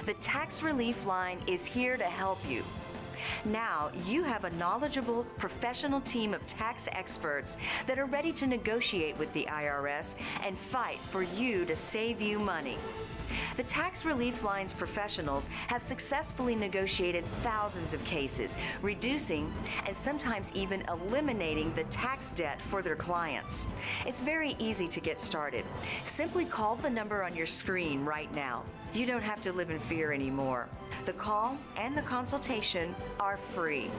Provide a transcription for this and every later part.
The Tax Relief Line is here to help you. Now, you have a knowledgeable, professional team of tax experts that are ready to negotiate with the IRS and fight for you to save you money. The Tax Relief Line's professionals have successfully negotiated thousands of cases, reducing and sometimes even eliminating the tax debt for their clients. It's very easy to get started. Simply call the number on your screen right now. You don't have to live in fear anymore. The call and the consultation are free.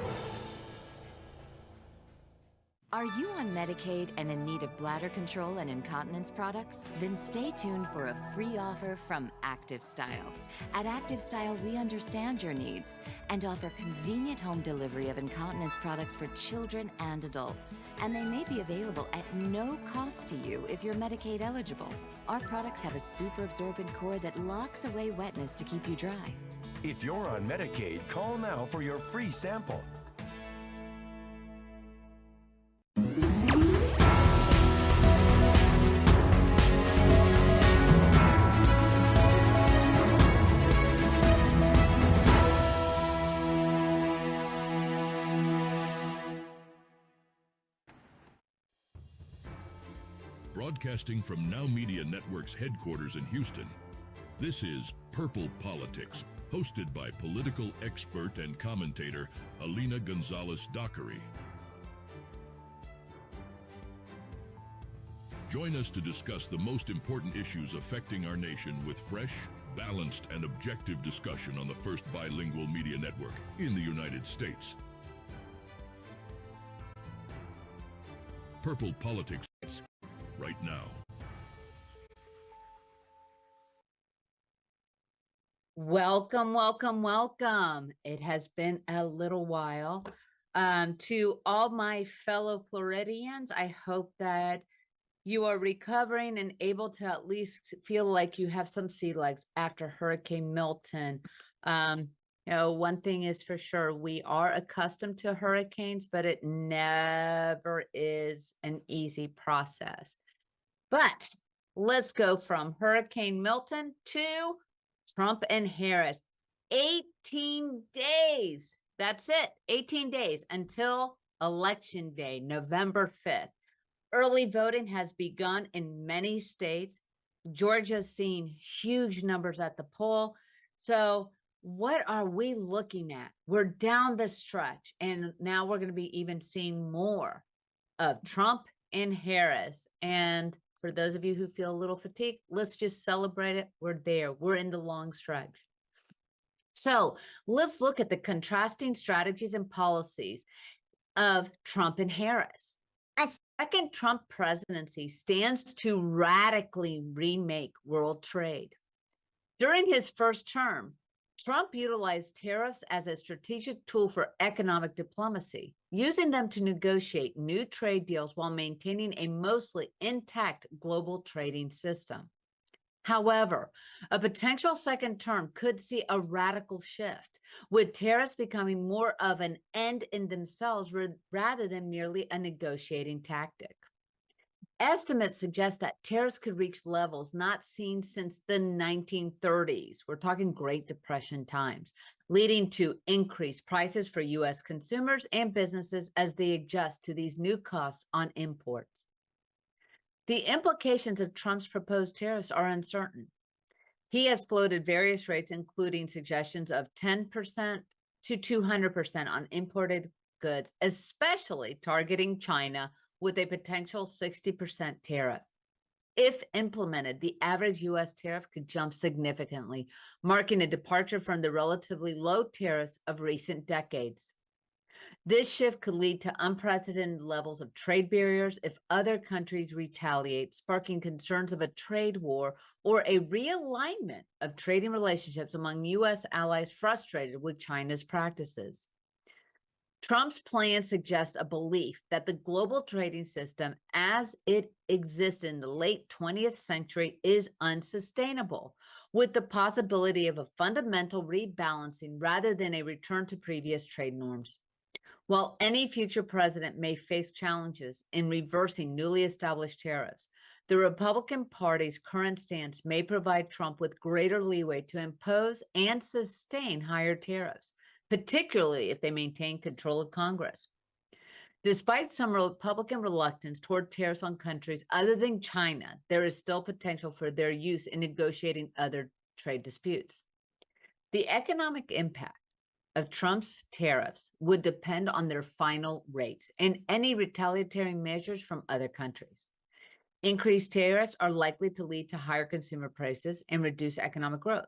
Are you on Medicaid and in need of bladder control and incontinence products? Then stay tuned for a free offer from Active Style. At Active Style, we understand your needs and offer convenient home delivery of incontinence products for children and adults. And they may be available at no cost to you if you're Medicaid eligible. Our products have a super absorbent core that locks away wetness to keep you dry. If you're on Medicaid, call now for your free sample. Broadcasting from Now Media Network's headquarters in Houston, this is Purple Politics, hosted by political expert and commentator Alina Gonzalez-Dockery. Join us to discuss the most important issues affecting our nation with fresh, balanced, and objective discussion on the first bilingual media network in the United States. Purple Politics, right now. Welcome, welcome, welcome. It has been a little while. To all my fellow Floridians, I hope that you are recovering and able to at least feel like you have some sea legs after Hurricane Milton. One thing is for sure, we are accustomed to hurricanes, but it never is an easy process. But let's go from Hurricane Milton to Trump and Harris. 18 days. That's it. 18 days until Election Day, November 5th. Early voting has begun in many states. Georgia's seeing huge numbers at the poll. So what are we looking at? We're down the stretch, and now we're going to be even seeing more of Trump and Harris. And for those of you who feel a little fatigued, let's just celebrate it. We're there. We're in the long stretch. So let's look at the contrasting strategies and policies of Trump and Harris. A second Trump presidency stands to radically remake world trade. During his first term, Trump utilized tariffs as a strategic tool for economic diplomacy, using them to negotiate new trade deals while maintaining a mostly intact global trading system. However, a potential second term could see a radical shift, with tariffs becoming more of an end in themselves rather than merely a negotiating tactic. Estimates suggest that tariffs could reach levels not seen since the 1930s. We're talking Great Depression times, leading to increased prices for U.S. consumers and businesses as they adjust to these new costs on imports. The implications of Trump's proposed tariffs are uncertain. He has floated various rates, including suggestions of 10% to 200% on imported goods, especially targeting China, with a potential 60% tariff. If implemented, the average U.S. tariff could jump significantly, marking a departure from the relatively low tariffs of recent decades. This shift could lead to unprecedented levels of trade barriers if other countries retaliate, sparking concerns of a trade war or a realignment of trading relationships among U.S. allies frustrated with China's practices. Trump's plan suggests a belief that the global trading system as it existed in the late 20th century is unsustainable, with the possibility of a fundamental rebalancing rather than a return to previous trade norms. While any future president may face challenges in reversing newly established tariffs, The Republican Party's current stance may provide Trump with greater leeway to impose and sustain higher tariffs, particularly if they maintain control of Congress. Despite some Republican reluctance toward tariffs on countries other than China, there is still potential for their use in negotiating other trade disputes. The economic impact of Trump's tariffs would depend on their final rates and any retaliatory measures from other countries. Increased tariffs are likely to lead to higher consumer prices and reduce economic growth.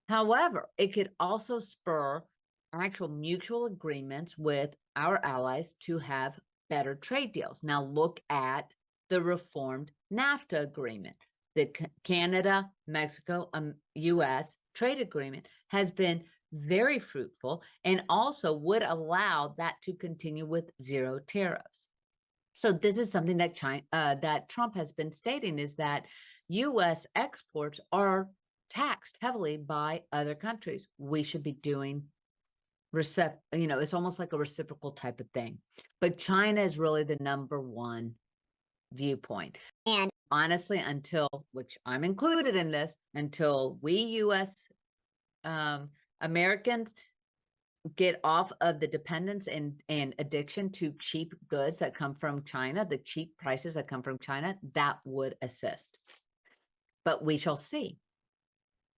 However, it could also spur actual mutual agreements with our allies to have better trade deals. Now look at the reformed NAFTA agreement. The Canada, Mexico, US trade agreement has been very fruitful and also would allow that to continue with zero tariffs. So this is something that that Trump has been stating, is that U.S. exports are taxed heavily by other countries. We should be doing it's almost like a reciprocal type of thing. But China is really the number one viewpoint. And honestly, which I'm included in this, until we U.S. Americans get off of the dependence and addiction to cheap goods that come from China, the cheap prices that come from China, that would assist. But we shall see.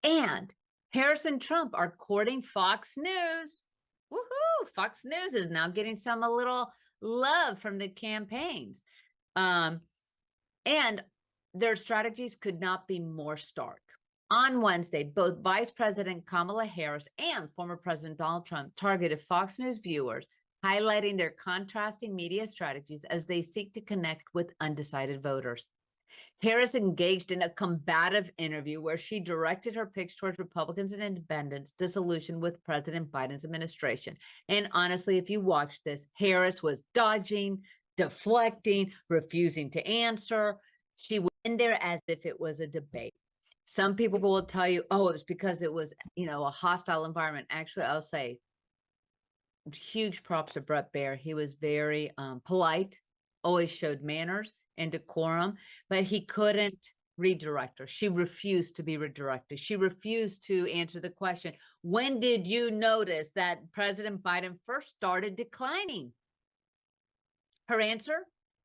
And Harris and Trump are courting Fox News. Woohoo! Fox News is now getting a little love from the campaigns. And their strategies could not be more stark. On Wednesday, both Vice President Kamala Harris and former President Donald Trump targeted Fox News viewers, highlighting their contrasting media strategies as they seek to connect with undecided voters. Harris engaged in a combative interview where she directed her picks towards Republicans and independents' dissolution with President Biden's administration. And honestly, if you watch this, Harris was dodging, deflecting, refusing to answer. She went in there as if it was a debate. Some people will tell you, oh, it was because it was, a hostile environment. Actually, I'll say huge props to Bret Baier. He was very polite, always showed manners and decorum, but he couldn't redirect her. She refused to be redirected. She refused to answer the question, when did you notice that President Biden first started declining? Her answer,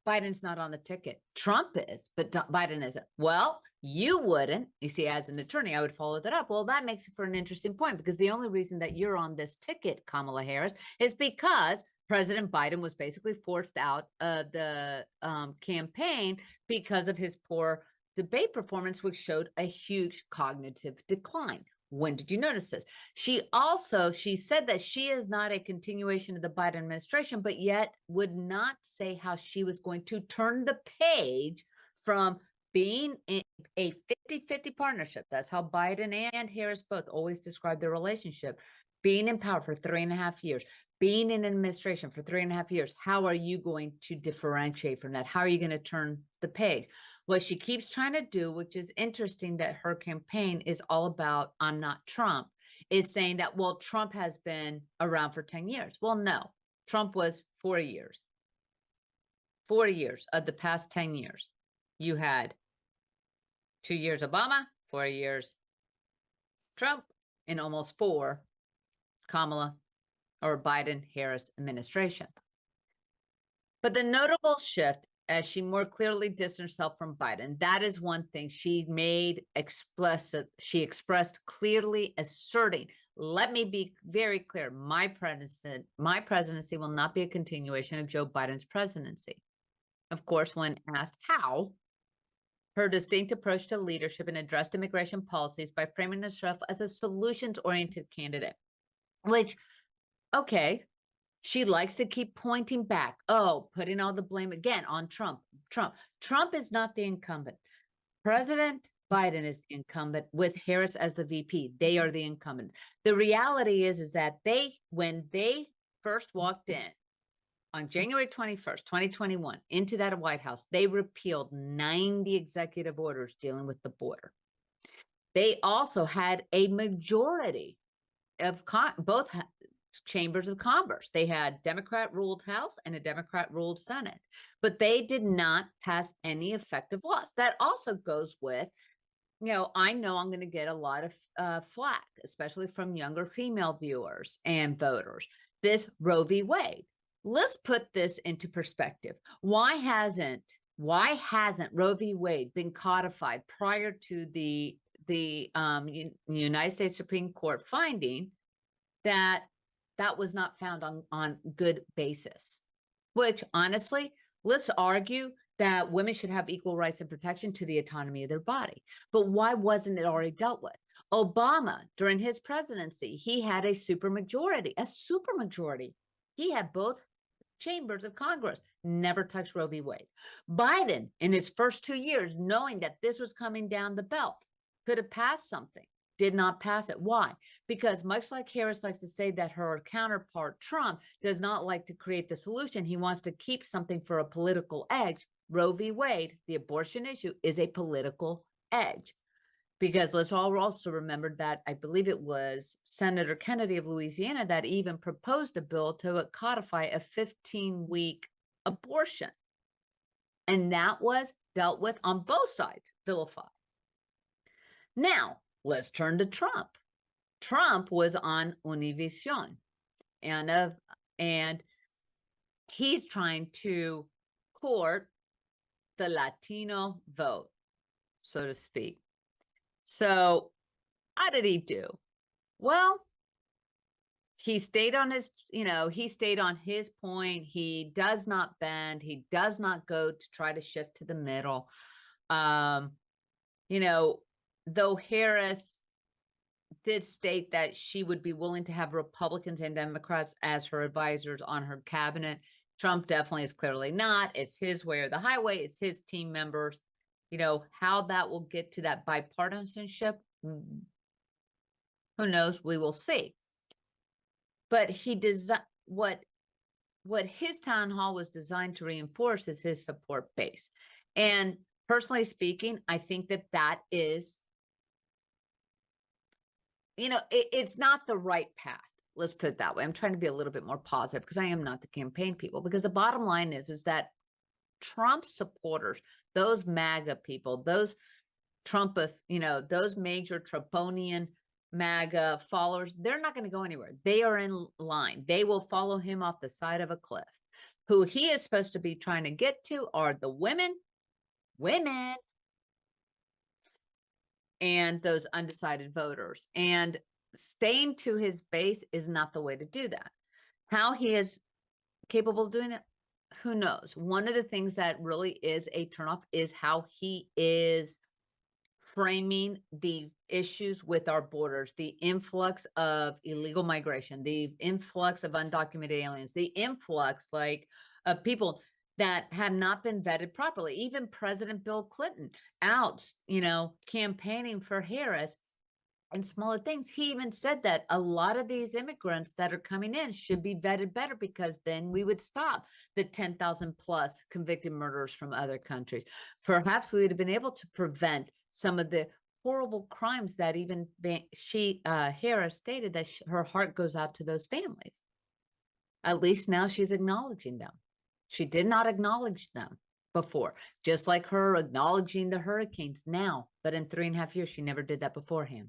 Biden's not on the ticket. Trump is, but Biden isn't. Well, you wouldn't. You see, as an attorney, I would follow that up. Well, that makes it for an interesting point, because the only reason that you're on this ticket, Kamala Harris, is because President Biden was basically forced out of the campaign because of his poor debate performance, which showed a huge cognitive decline. When did you notice this? She said that she is not a continuation of the Biden administration, but yet would not say how she was going to turn the page from being in a 50-50 partnership. That's how Biden and Harris both always describe their relationship. Being in power for 3.5 years, being in administration for 3.5 years. How are you going to differentiate from that? How are you going to turn the page? What she keeps trying to do, which is interesting, that her campaign is all about, I'm not Trump, is saying that, well, Trump has been around for 10 years. Well, no, Trump was 4 years. 4 years of the past 10 years. You had 2 years Obama, 4 years Trump, and almost 4 Kamala or Biden-Harris administration. But the notable shift, as she more clearly distanced herself from Biden, that is one thing she made explicit. She expressed clearly, asserting, let me be very clear, my presidency will not be a continuation of Joe Biden's presidency. Of course, when asked how, her distinct approach to leadership and addressed immigration policies by framing herself as a solutions-oriented candidate, which, okay, she likes to keep pointing back. Oh, putting all the blame again on Trump. Trump is not the incumbent. President Biden is the incumbent with Harris as the VP. They are the incumbent. The reality is that when they first walked in on January 21st, 2021, into that White House, they repealed 90 executive orders dealing with the border. They also had a majority of both chambers of Congress. They had Democrat-ruled House and a Democrat-ruled Senate, but they did not pass any effective laws. That also goes with, I know I'm going to get a lot of flack, especially from younger female viewers and voters. This Roe v. Wade. Let's put this into perspective. Why hasn't Roe v. Wade been codified prior to the United States Supreme Court finding that was not found on good basis? Which, honestly, let's argue that women should have equal rights and protection to the autonomy of their body. But why wasn't it already dealt with? Obama, during his presidency, he had a supermajority. He had both chambers of Congress, never touched Roe v. Wade. Biden, in his first 2 years, knowing that this was coming down the belt, could have passed something, did not pass it. Why? Because much like Harris likes to say that her counterpart, Trump, does not like to create the solution, he wants to keep something for a political edge. Roe v. Wade, the abortion issue, is a political edge. Because let's all also remember that I believe it was Senator Kennedy of Louisiana that even proposed a bill to codify a 15-week abortion. And that was dealt with on both sides, vilified. Now, let's turn to Trump. Trump was on Univision, and he's trying to court the Latino vote, so to speak. So how did he do? Well, he stayed on his point. He does not bend. He does not go to try to shift to the middle. Though Harris did state that she would be willing to have Republicans and Democrats as her advisors on her cabinet, Trump definitely is clearly not. It's his way or the highway. It's his team members. How that will get to that bipartisanship, who knows? We will see. But what his town hall was designed to reinforce is his support base. And personally speaking, I think that is, it's not the right path. Let's put it that way. I'm trying to be a little bit more positive because I am not the campaign people. Because the bottom line is that Trump supporters, those MAGA people, those Trump, those major Trumponian MAGA followers, they're not going to go anywhere. They are in line. They will follow him off the side of a cliff. Who he is supposed to be trying to get to are the women, and those undecided voters. And staying to his base is not the way to do that. How he is capable of doing that, who knows? One of the things that really is a turnoff is how he is framing the issues with our borders, the influx of illegal migration, the influx of undocumented aliens, the influx of people that have not been vetted properly. Even President Bill Clinton out, campaigning for Harris and smaller things. He even said that a lot of these immigrants that are coming in should be vetted better because then we would stop the 10,000 plus convicted murderers from other countries. Perhaps we would have been able to prevent some of the horrible crimes that even Harris stated that her heart goes out to those families. At least now she's acknowledging them. She did not acknowledge them before, just like her acknowledging the hurricanes now, but in 3.5 years, she never did that beforehand.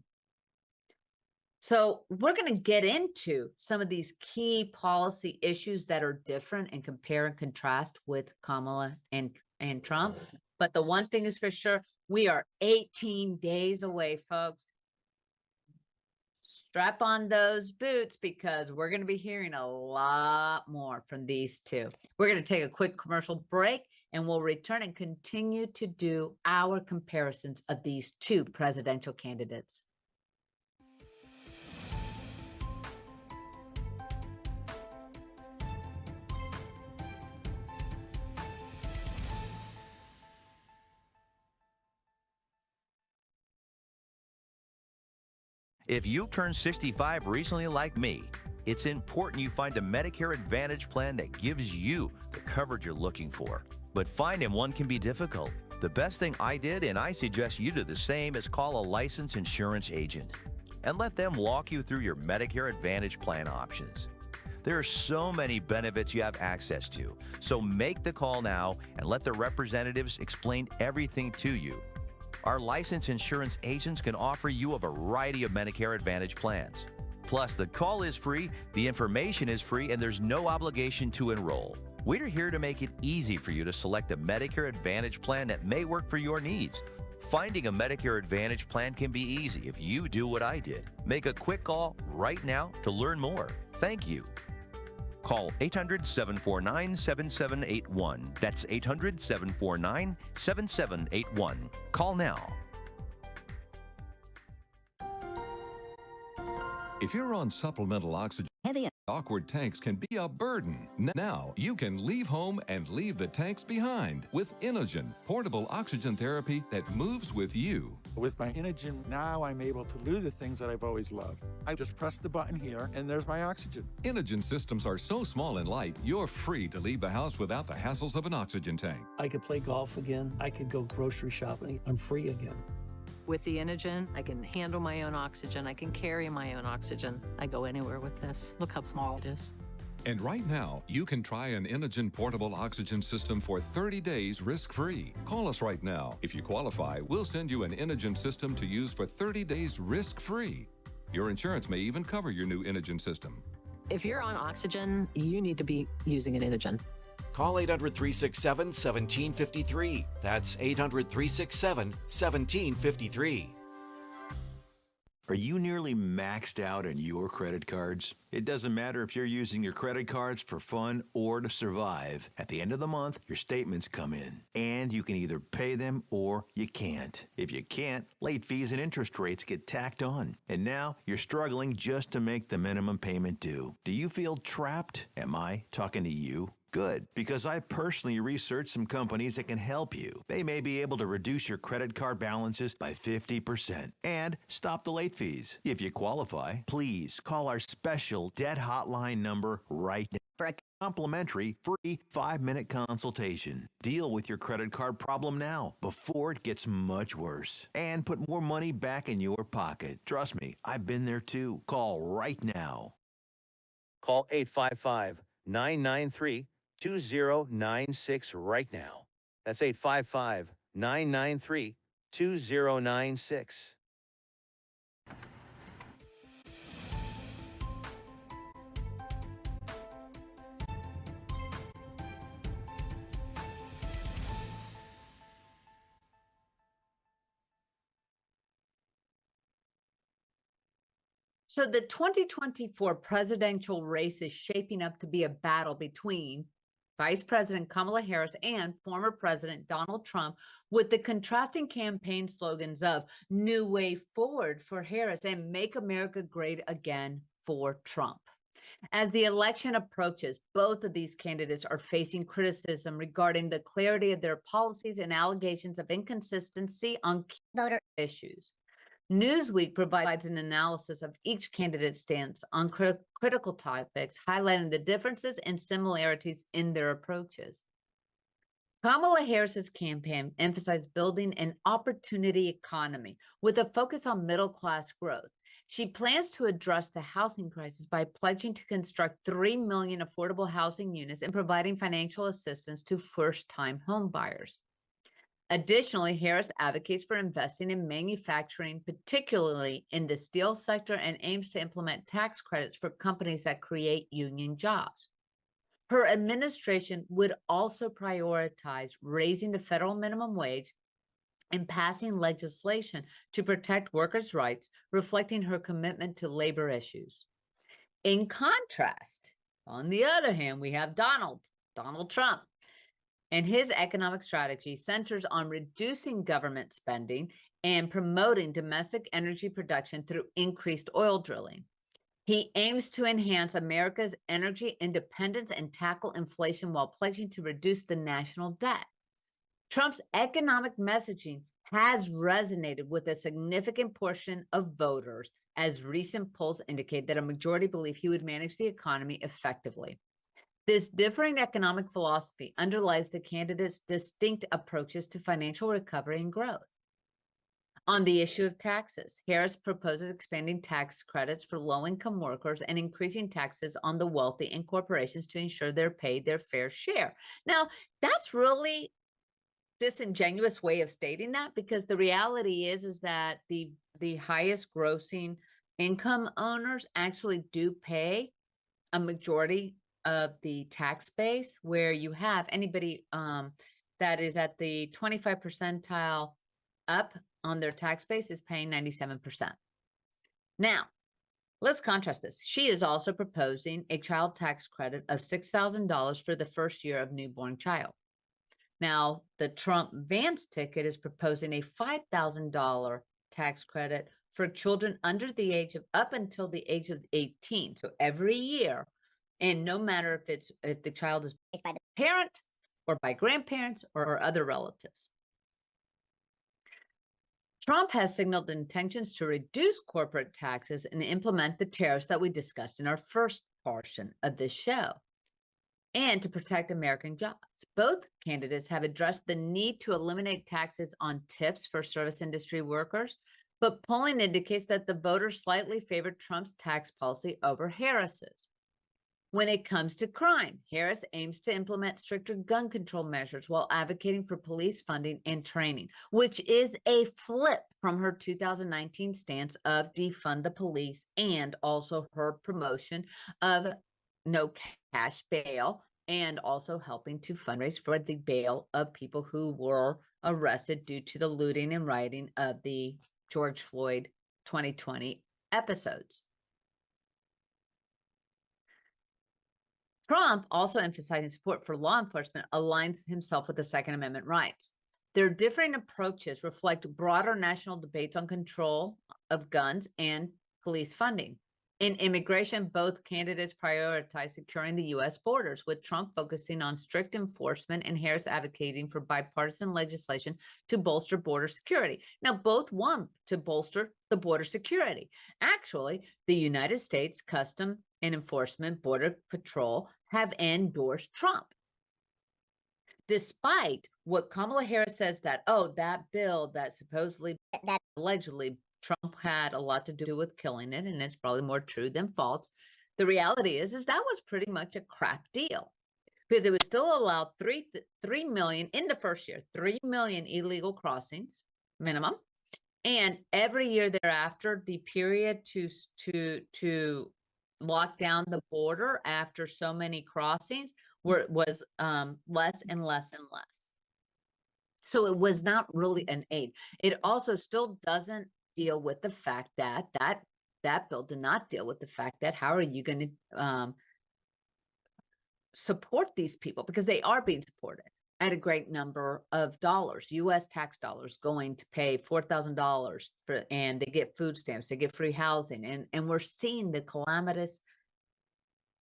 So we're going to get into some of these key policy issues that are different and compare and contrast with Kamala and Trump. But the one thing is for sure, we are 18 days away, folks. Strap on those boots because we're going to be hearing a lot more from these two. We're going to take a quick commercial break and we'll return and continue to do our comparisons of these two presidential candidates. If you turned 65 recently like me, it's important you find a Medicare Advantage plan that gives you the coverage you're looking for. But finding one can be difficult. The best thing I did, and I suggest you do the same, is call a licensed insurance agent and let them walk you through your Medicare Advantage plan options. There are so many benefits you have access to. So make the call now and let the representatives explain everything to you. Our licensed insurance agents can offer you a variety of Medicare Advantage plans. Plus, the call is free, the information is free, and there's no obligation to enroll. We're here to make it easy for you to select a Medicare Advantage plan that may work for your needs. Finding a Medicare Advantage plan can be easy if you do what I did. Make a quick call right now to learn more. Thank you. Call 800-749-7781. That's 800-749-7781. Call now. If you're on supplemental oxygen, heavy and awkward tanks can be a burden. Now you can leave home and leave the tanks behind with Inogen, portable oxygen therapy that moves with you. With my Inogen, now I'm able to do the things that I've always loved. I just press the button here, and there's my oxygen. Inogen systems are so small and light, you're free to leave the house without the hassles of an oxygen tank. I could play golf again. I could go grocery shopping. I'm free again. With the Inogen, I can handle my own oxygen. I can carry my own oxygen. I go anywhere with this. Look how small it is. And right now, you can try an Inogen portable oxygen system for 30 days risk-free. Call us right now. If you qualify, we'll send you an Inogen system to use for 30 days risk-free. Your insurance may even cover your new Inogen system. If you're on oxygen, you need to be using an Inogen. Call 800-367-1753. That's 800-367-1753. Are you nearly maxed out on your credit cards? It doesn't matter if you're using your credit cards for fun or to survive. At the end of the month, your statements come in, and you can either pay them or you can't. If you can't, late fees and interest rates get tacked on. And now you're struggling just to make the minimum payment due. Do you feel trapped? Am I talking to you? Good, because I personally researched some companies that can help you. They may be able to reduce your credit card balances by 50% and stop the late fees. If you qualify, please call our special debt hotline number right now for a complimentary free 5-minute consultation. Deal with your credit card problem now before it gets much worse and put more money back in your pocket. Trust me, I've been there too. Call right now. Call 855-993-2096 right now. That's 855-993-2096. So the 2024 presidential race is shaping up to be a battle between Vice President Kamala Harris and former President Donald Trump, with the contrasting campaign slogans of New Way Forward for Harris and Make America Great Again for Trump. As the election approaches, both of these candidates are facing criticism regarding the clarity of their policies and allegations of inconsistency on key voter issues. Newsweek provides an analysis of each candidate's stance on critical topics, highlighting the differences and similarities in their approaches. Kamala Harris's campaign emphasized building an opportunity economy with a focus on middle-class growth. She plans to address the housing crisis by pledging to construct 3 million affordable housing units and providing financial assistance to first-time homebuyers. Additionally, Harris advocates for investing in manufacturing, particularly in the steel sector, and aims to implement tax credits for companies that create union jobs. Her administration would also prioritize raising the federal minimum wage and passing legislation to protect workers' rights, reflecting her commitment to labor issues. In contrast, on the other hand, we have Donald Trump. And his economic strategy centers on reducing government spending and promoting domestic energy production through increased oil drilling. He aims to enhance America's energy independence and tackle inflation while pledging to reduce the national debt. Trump's economic messaging has resonated with a significant portion of voters, as recent polls indicate that a majority believe he would manage the economy effectively. This differing economic philosophy underlies the candidates' distinct approaches to financial recovery and growth. On the issue of taxes, Harris proposes expanding tax credits for low-income workers and increasing taxes on the wealthy and corporations to ensure they're paid their fair share. Now, that's really disingenuous way of stating that, because the reality is that the highest grossing income owners actually do pay a majority of the tax base, where you have anybody that is at the 25 percentile up on their tax base is paying 97%. Now, let's contrast this. She is also proposing a child tax credit of $6,000 for the first year of newborn child. Now, the Trump-Vance ticket is proposing a $5,000 tax credit for children under the age of, up until the age of 18. So every year, and no matter if the child is raised by the parent or by grandparents or other relatives. Trump has signaled intentions to reduce corporate taxes and implement the tariffs that we discussed in our first portion of this show, and to protect American jobs. Both candidates have addressed the need to eliminate taxes on tips for service industry workers, but polling indicates that the voters slightly favored Trump's tax policy over Harris's. When it comes to crime, Harris aims to implement stricter gun control measures while advocating for police funding and training, which is a flip from her 2019 stance of defund the police, and also her promotion of no cash bail, and also helping to fundraise for the bail of people who were arrested due to the looting and rioting of the George Floyd 2020 episodes. Trump, also emphasizing support for law enforcement, aligns himself with the Second Amendment rights. Their differing approaches reflect broader national debates on control of guns and police funding. In immigration, both candidates prioritize securing the U.S. borders, with Trump focusing on strict enforcement and Harris advocating for bipartisan legislation to bolster border security. Now, both want to bolster the border security. Actually, the United States Customs and Enforcement Border Patrol have endorsed Trump. Despite what Kamala Harris says that, oh, that bill that supposedly, that allegedly Trump had a lot to do with killing it, and it's probably more true than false. The reality is that was pretty much a crap deal, because it was still allowed 3 million in the first year, 3 million illegal crossings minimum. And every year thereafter, the period to lock down the border after so many crossings was less and less and less. So it was not really an aid. It also still doesn't deal with the fact that that bill did not deal with the fact that how are you going to support these people, because they are being supported at a great number of dollars, U.S. tax dollars, going to pay $4,000 for, and they get food stamps, they get free housing, and we're seeing the calamitous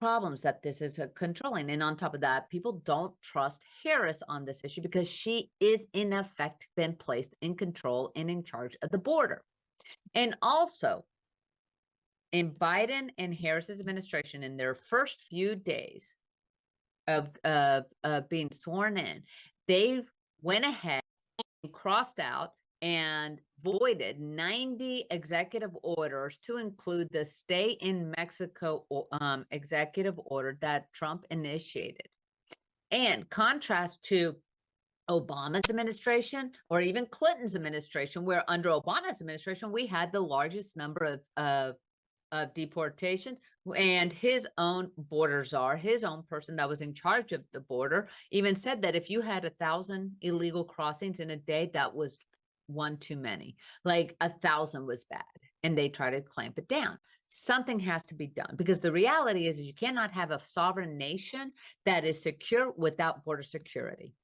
problems that this is controlling. And on top of that, people don't trust Harris on this issue because she is in effect been placed in control and in charge of the border. And also, in Biden and Harris's administration, in their first few days of being sworn in, they went ahead and crossed out and voided 90 executive orders, to include the Stay in Mexico executive order that Trump initiated. And contrast to Obama's administration, or even Clinton's administration, where under Obama's administration, we had the largest number of deportations, and his own border czar, his own person that was in charge of the border, even said that if you had 1,000 illegal crossings in a day, that was one too many. Like 1,000 was bad, and they try to clamp it down. Something has to be done, because the reality is you cannot have a sovereign nation that is secure without border security.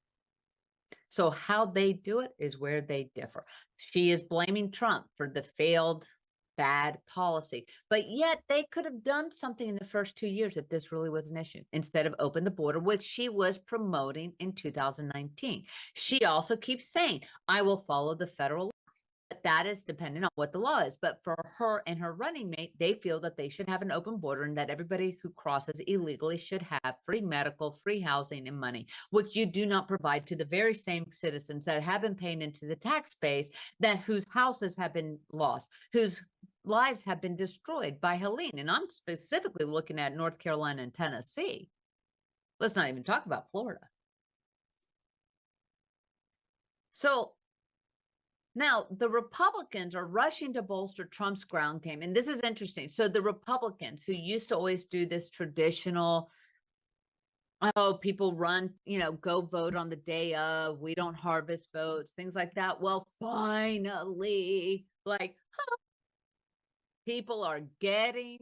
So how they do it is where they differ. She is blaming Trump for the failed bad policy, but yet they could have done something in the first 2 years if this really was an issue, instead of open the border, which she was promoting in 2019. She also keeps saying, I will follow the federal law. But that is dependent on what the law is. But for her and her running mate, they feel that they should have an open border and that everybody who crosses illegally should have free medical, free housing, and money, which you do not provide to the very same citizens that have been paying into the tax base, that whose houses have been lost, whose lives have been destroyed by Helene. And I'm specifically looking at North Carolina and Tennessee. Let's not even talk about Florida. So now the Republicans are rushing to bolster Trump's ground game. And this is interesting. So the Republicans who used to always do this traditional, oh, people run, go vote on the day of, we don't harvest votes, things like that. Well, finally, people are getting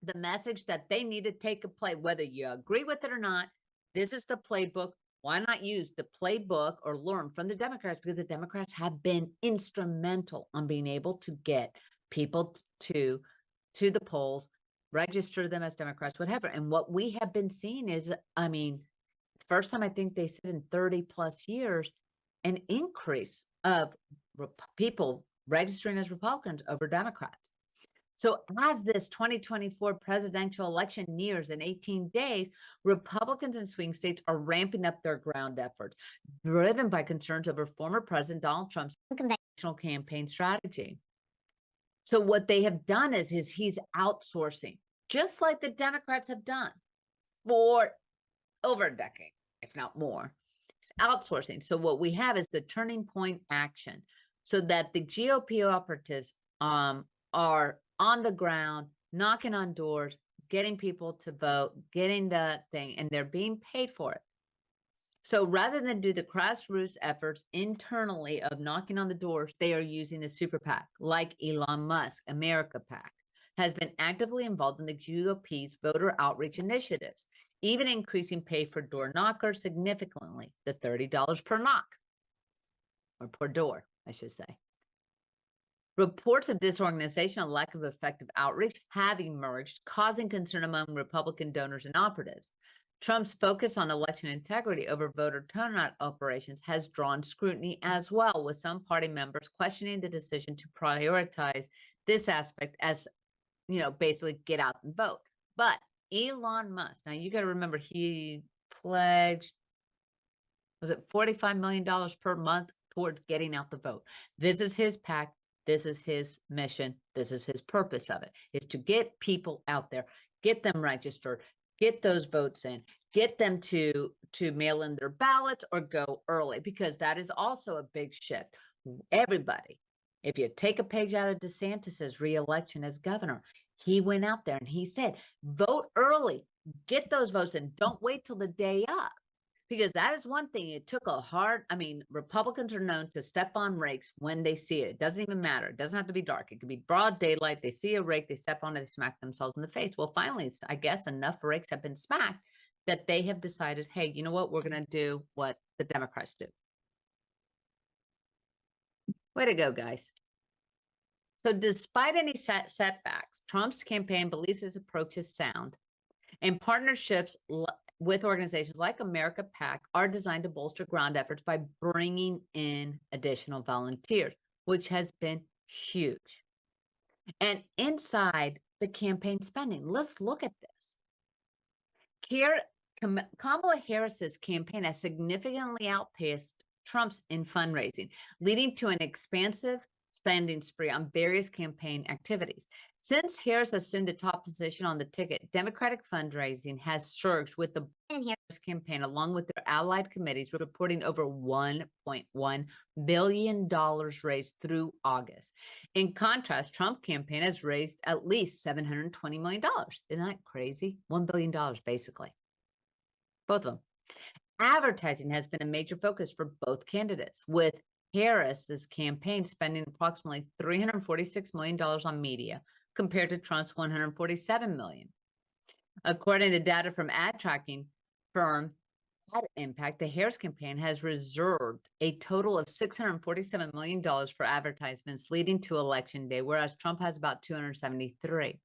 the message that they need to take a play, whether you agree with it or not. This is the playbook. Why not use the playbook or learn from the Democrats? Because the Democrats have been instrumental on being able to get people to the polls, register them as Democrats, whatever. And what we have been seeing is, first time I think they said in 30 plus years, an increase of people registering as Republicans over Democrats. So as this 2024 presidential election nears in 18 days, Republicans in swing states are ramping up their ground efforts, driven by concerns over former President Donald Trump's unconventional campaign strategy. So what they have done is he's outsourcing, just like the Democrats have done for over a decade, if not more. It's outsourcing. So what we have is the turning point action, so that the GOP operatives are on the ground, knocking on doors, getting people to vote, getting the thing, and they're being paid for it. So rather than do the grassroots efforts internally of knocking on the doors, they are using a super PAC like Elon Musk. America PAC has been actively involved in the GOP's voter outreach initiatives, even increasing pay for door knockers significantly, the $30 per knock, or per door, I should say. Reports of disorganization and lack of effective outreach have emerged, causing concern among Republican donors and operatives. Trump's focus on election integrity over voter turnout operations has drawn scrutiny as well, with some party members questioning the decision to prioritize this aspect as, basically get out and vote. But Elon Musk, now you got to remember, he pledged, was it $45 million per month towards getting out the vote? This is his PAC. This is his mission. This is his purpose of it, is to get people out there, get them registered, get those votes in, get them to mail in their ballots or go early, because that is also a big shift. Everybody, if you take a page out of DeSantis's reelection as governor, he went out there and he said, vote early, get those votes in, don't wait till the day of. Because that is one thing. It took a hard, Republicans are known to step on rakes when they see it. It doesn't even matter. It doesn't have to be dark. It could be broad daylight. They see a rake, they step on it, they smack themselves in the face. Well, finally, I guess enough rakes have been smacked that they have decided, hey, you know what? We're going to do what the Democrats do. Way to go, guys. So despite any setbacks, Trump's campaign believes his approach is sound, and partnerships with organizations like America PAC are designed to bolster ground efforts by bringing in additional volunteers, which has been huge. And inside the campaign spending, let's look at this. Kamala Harris's campaign has significantly outpaced Trump's in fundraising, leading to an expansive spending spree on various campaign activities. Since Harris assumed the top position on the ticket, Democratic fundraising has surged, with the Harris campaign, along with their allied committees, reporting over $1.1 billion raised through August. In contrast, Trump campaign has raised at least $720 million. Isn't that crazy? $1 billion, basically. Both of them. Advertising has been a major focus for both candidates, with Harris's campaign spending approximately $346 million on media, compared to Trump's $147 million. According to data from ad tracking firm Ad Impact, the Harris campaign has reserved a total of $647 million for advertisements leading to Election Day, whereas Trump has about $273.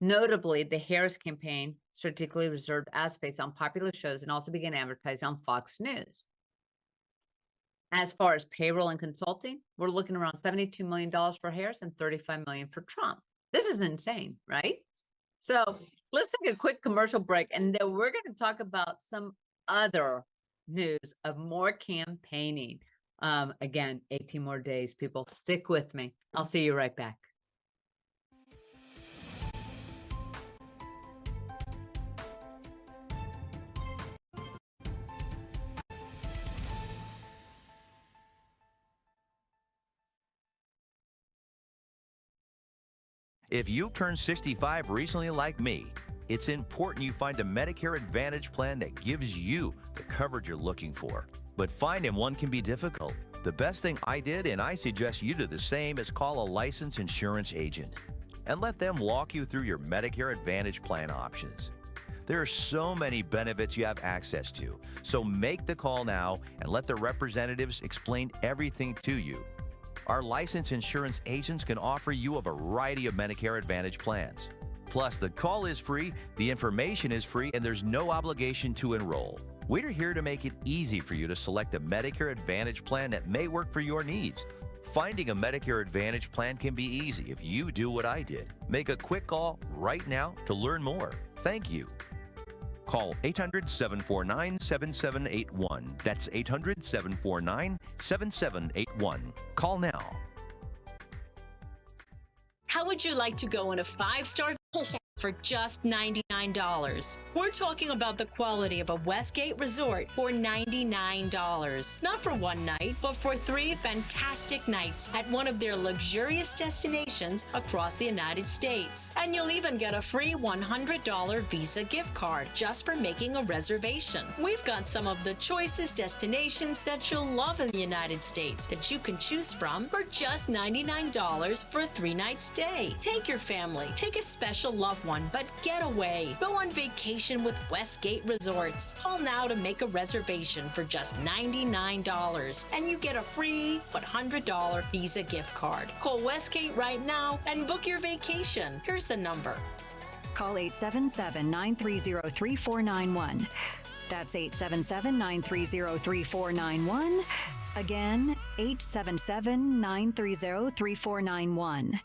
Notably, the Harris campaign strategically reserved ad space on popular shows and also began advertising on Fox News. As far as payroll and consulting, we're looking around $72 million for Harris and $35 million for Trump. This is insane, right? So let's take a quick commercial break, and then we're going to talk about some other news of more campaigning. Again, 18 more days, people. Stick with me. I'll see you right back. If you turned 65 recently like me, it's important you find a Medicare Advantage plan that gives you the coverage you're looking for. But finding one can be difficult. The best thing I did, and I suggest you do the same, is call a licensed insurance agent and let them walk you through your Medicare Advantage plan options. There are so many benefits you have access to, so make the call now and let the representatives explain everything to you. Our licensed insurance agents can offer you a variety of Medicare Advantage plans. Plus, the call is free, the information is free, and there's no obligation to enroll. We're here to make it easy for you to select a Medicare Advantage plan that may work for your needs. Finding a Medicare Advantage plan can be easy if you do what I did. Make a quick call right now to learn more. Thank you. Call 800-749-7781. That's 800-749-7781. Call now. How would you like to go on a 5-star vacation for just $99? We're talking about the quality of a Westgate resort for $99. Not for one night, but for 3 fantastic nights at one of their luxurious destinations across the United States. And you'll even get a free $100 Visa gift card just for making a reservation. We've got some of the choicest destinations that you'll love in the United States that you can choose from for just $99 for a 3-night stay. Take your family, take a special loved one, but get away. Go on vacation with Westgate Resorts. Call now to make a reservation for just $99, and you get a free $100 Visa gift card. Call Westgate right now and book your vacation. Here's the number. Call 877-930-3491. That's 877-930-3491. Again, 877-930-3491.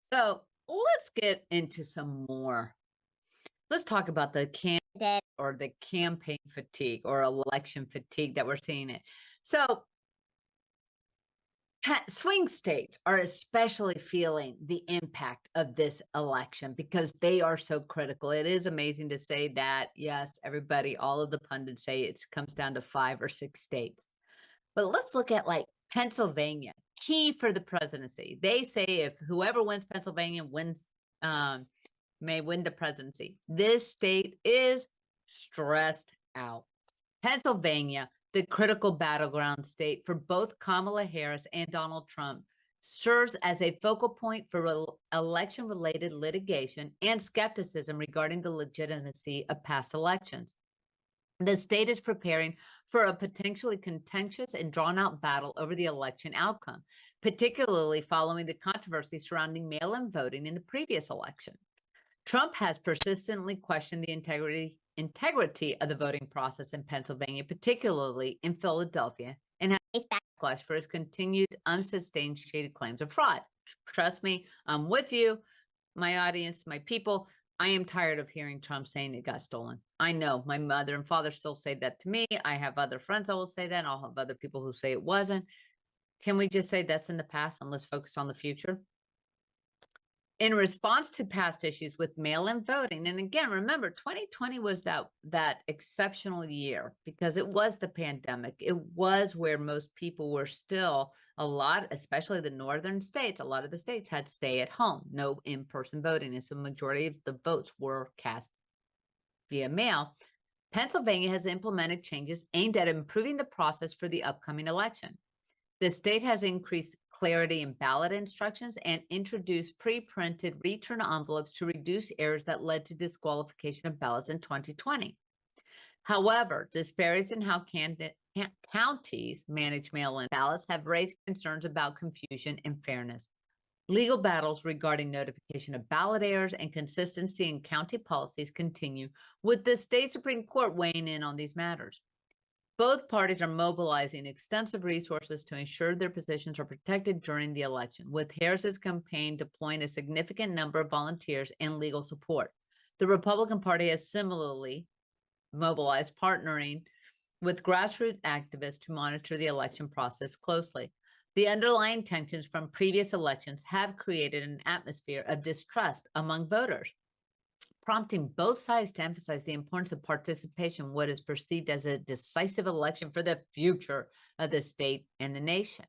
So let's get into some more. Let's talk about the candidate or the campaign fatigue or election fatigue that we're seeing it. So swing states are especially feeling the impact of this election because they are so critical. It is amazing to say that, yes, everybody, all of the pundits say it comes down to 5 or 6 states. But let's look at like Pennsylvania, key for the presidency. They say if whoever wins Pennsylvania wins, may win the presidency. This state is stressed out. Pennsylvania, the critical battleground state for both Kamala Harris and Donald Trump, serves as a focal point for election-related litigation and skepticism regarding the legitimacy of past elections. The state is preparing for a potentially contentious and drawn-out battle over the election outcome, particularly following the controversy surrounding mail-in voting in the previous election. Trump has persistently questioned the integrity of the voting process in Pennsylvania, particularly in Philadelphia, and has faced backlash for his continued unsubstantiated claims of fraud. Trust me, I'm with you, my audience, my people. I am tired of hearing Trump saying it got stolen. I know my mother and father still say that to me. I have other friends that will say that, and I'll have other people who say it wasn't. Can we just say that's in the past and let's focus on the future? In response to past issues with mail-in voting, and again, remember, 2020 was that exceptional year because it was the pandemic. It was where most people were still especially the northern states, a lot of the states had stay at home, no in-person voting, and so the majority of the votes were cast via mail. Pennsylvania has implemented changes aimed at improving the process for the upcoming election. The state has increased clarity in ballot instructions and introduced pre-printed return envelopes to reduce errors that led to disqualification of ballots in 2020. However, disparities in how counties manage mail-in ballots have raised concerns about confusion and fairness. Legal battles regarding notification of ballot errors and consistency in county policies continue, with the state Supreme Court weighing in on these matters. Both parties are mobilizing extensive resources to ensure their positions are protected during the election, with Harris's campaign deploying a significant number of volunteers and legal support. The Republican Party has similarly mobilized, partnering with grassroots activists to monitor the election process closely. The underlying tensions from previous elections have created an atmosphere of distrust among voters, prompting both sides to emphasize the importance of participation in what is perceived as a decisive election for the future of the state and the nation.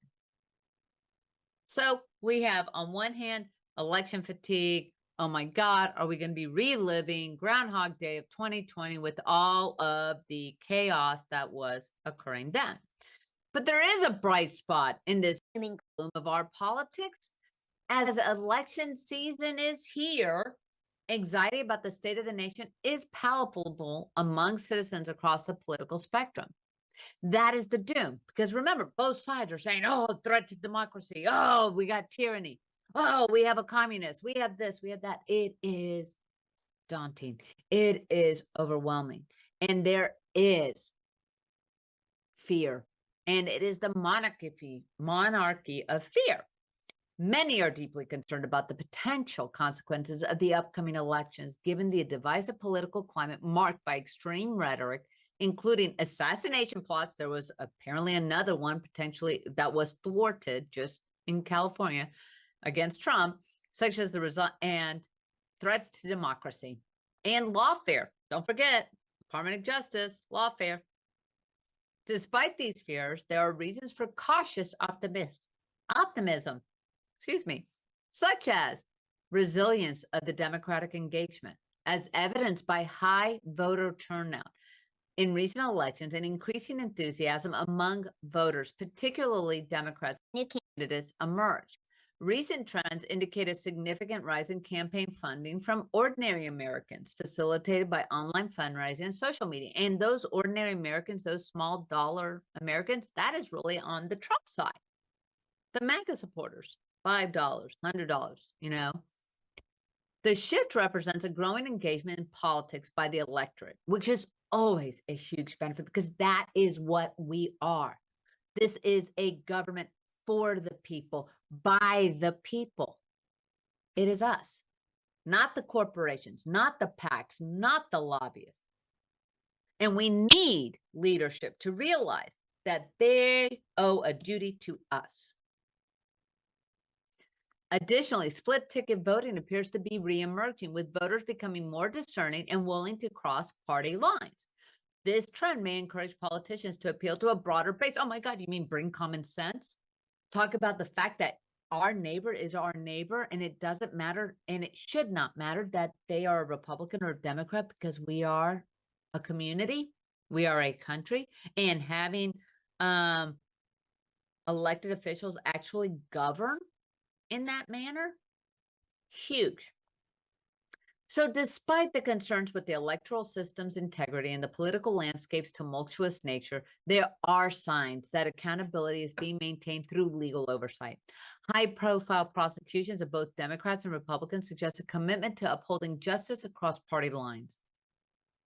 So we have, on one hand, election fatigue. Oh my God, are we going to be reliving Groundhog Day of 2020 with all of the chaos that was occurring then? But there is a bright spot in this gloom of our politics. As election season is here, anxiety about the state of the nation is palpable among citizens across the political spectrum. That is the doom, because remember, both sides are saying, oh, threat to democracy. Oh, we got tyranny. Oh, we have a communist. We have this, we have that. It is daunting. It is overwhelming. And there is fear. And it is the monarchy of fear. Many are deeply concerned about the potential consequences of the upcoming elections, given the divisive political climate marked by extreme rhetoric, including assassination plots. There was apparently another one potentially that was thwarted just in California against Trump, such as the result and threats to democracy and lawfare. Don't forget, Department of Justice, lawfare. Despite these fears, there are reasons for cautious optimism, such as resilience of the Democratic engagement, as evidenced by high voter turnout in recent elections and increasing enthusiasm among voters, particularly Democrats. New candidates emerge. Recent trends indicate a significant rise in campaign funding from ordinary Americans, facilitated by online fundraising and social media. And those ordinary Americans, those small dollar Americans, that is really on the Trump side. The MAGA supporters, $5, $100, The shift represents a growing engagement in politics by the electorate, which is always a huge benefit because that is what we are. This is a government for the people, by the people. It is us, not the corporations, not the PACs, not the lobbyists. And we need leadership to realize that they owe a duty to us. Additionally, split ticket voting appears to be reemerging, with voters becoming more discerning and willing to cross party lines. This trend may encourage politicians to appeal to a broader base. Oh my God, you mean bring common sense? Talk about the fact that our neighbor is our neighbor, and it doesn't matter, and it should not matter that they are a Republican or a Democrat, because we are a community, we are a country, and having elected officials actually govern in that manner, huge. So despite the concerns with the electoral system's integrity and the political landscape's tumultuous nature, there are signs that accountability is being maintained through legal oversight. High-profile prosecutions of both Democrats and Republicans suggest a commitment to upholding justice across party lines.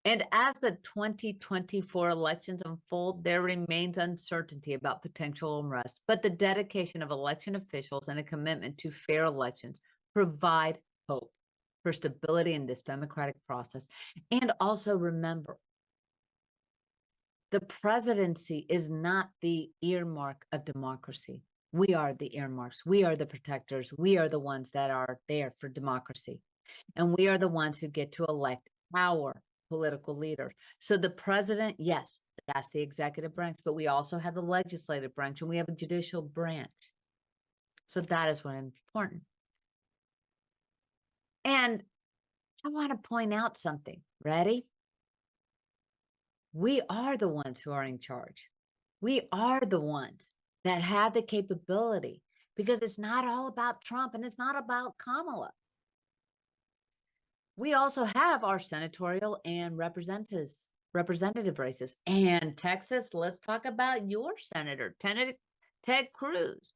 And as the 2024 elections unfold, there remains uncertainty about potential unrest, but the dedication of election officials and a commitment to fair elections provide hope for stability in this democratic process. And also remember, the presidency is not the earmark of democracy. We are the earmarks. We are the protectors. We are the ones that are there for democracy. And we are the ones who get to elect our political leaders. So the president, yes, that's the executive branch, but we also have the legislative branch and we have a judicial branch. So that is what is important. And I want to point out something. Ready? We are the ones who are in charge. We are the ones that have the capability, because it's not all about Trump and it's not about Kamala. We also have our senatorial and representatives representative races. And Texas, let's talk about your senator, Ted Cruz.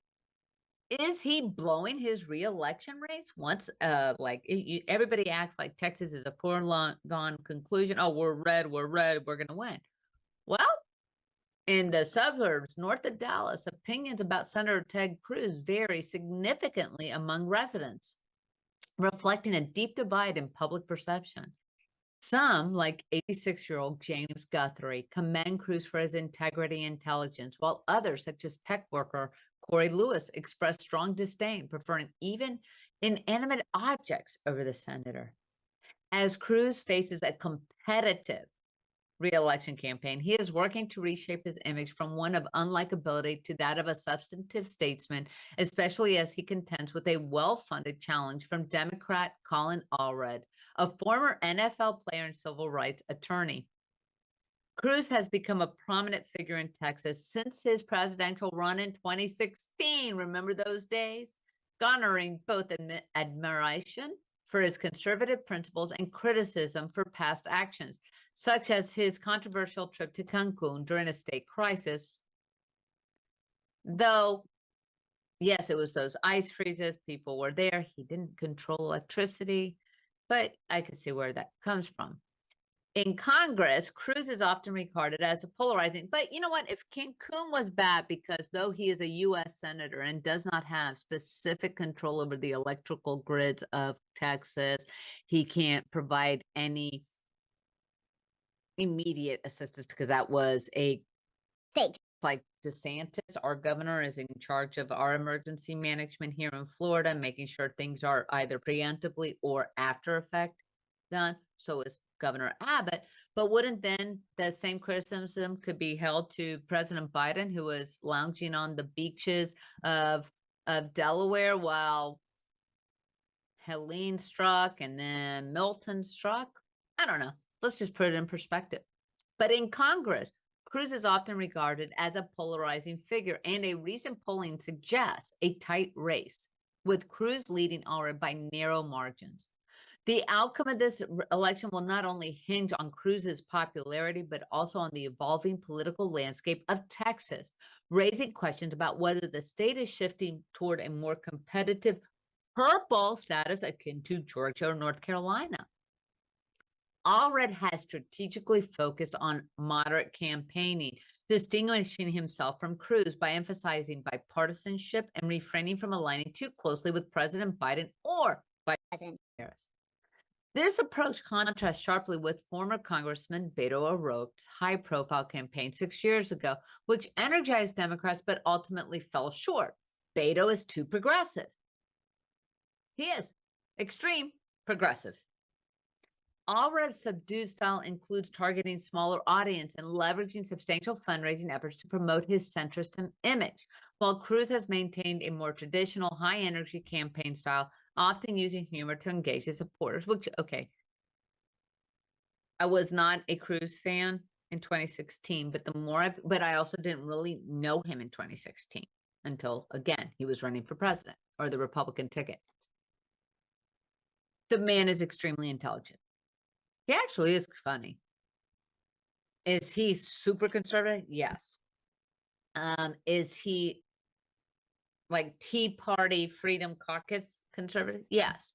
Is he blowing his reelection race? Once, everybody acts like Texas is a foregone conclusion. Oh, we're red, we're going to win. Well, in the suburbs north of Dallas, opinions about Senator Ted Cruz vary significantly among residents, reflecting a deep divide in public perception. Some, like 86-year-old James Guthrie, commend Cruz for his integrity and intelligence, while others, such as tech worker Corey Lewis, expressed strong disdain, preferring even inanimate objects over the senator. As Cruz faces a competitive re-election campaign, he is working to reshape his image from one of unlikability to that of a substantive statesman, especially as he contends with a well-funded challenge from Democrat Colin Allred, a former NFL player and civil rights attorney. Cruz has become a prominent figure in Texas since his presidential run in 2016. Remember those days? Garnering both admiration for his conservative principles and criticism for past actions, such as his controversial trip to Cancun during a state crisis. Though, yes, it was those ice freezes, people were there, he didn't control electricity, but I can see where that comes from. In Congress, Cruz is often regarded as a polarizing, but you know what? If Cancun was bad, because though he is a U.S. senator and does not have specific control over the electrical grids of Texas, he can't provide any immediate assistance because that was a state. Like DeSantis, our governor, is in charge of our emergency management here in Florida, making sure things are either preemptively or after effect done. So is Governor Abbott. But wouldn't then the same criticism could be held to President Biden, who was lounging on the beaches of Delaware while Helene struck and then Milton struck? I don't know. Let's just put it in perspective. But in Congress, Cruz is often regarded as a polarizing figure, and a recent polling suggests a tight race, with Cruz leading already by narrow margins. The outcome of this election will not only hinge on Cruz's popularity, but also on the evolving political landscape of Texas, raising questions about whether the state is shifting toward a more competitive purple status akin to Georgia or North Carolina. Allred has strategically focused on moderate campaigning, distinguishing himself from Cruz by emphasizing bipartisanship and refraining from aligning too closely with President Biden or Vice President Harris. This approach contrasts sharply with former Congressman Beto O'Rourke's high-profile campaign 6 years ago, which energized Democrats but ultimately fell short. Beto is too progressive. He is extreme progressive. Allred's subdued style includes targeting smaller audience and leveraging substantial fundraising efforts to promote his centrist image, while Cruz has maintained a more traditional high-energy campaign style, often using humor to engage his supporters, which, okay, I was not a Cruz fan in 2016, but I also didn't really know him in 2016 until, again, he was running for president or the Republican ticket. The man is extremely intelligent. He actually is funny. Is he super conservative? Yes. Is he like Tea Party Freedom Caucus conservative? Yes.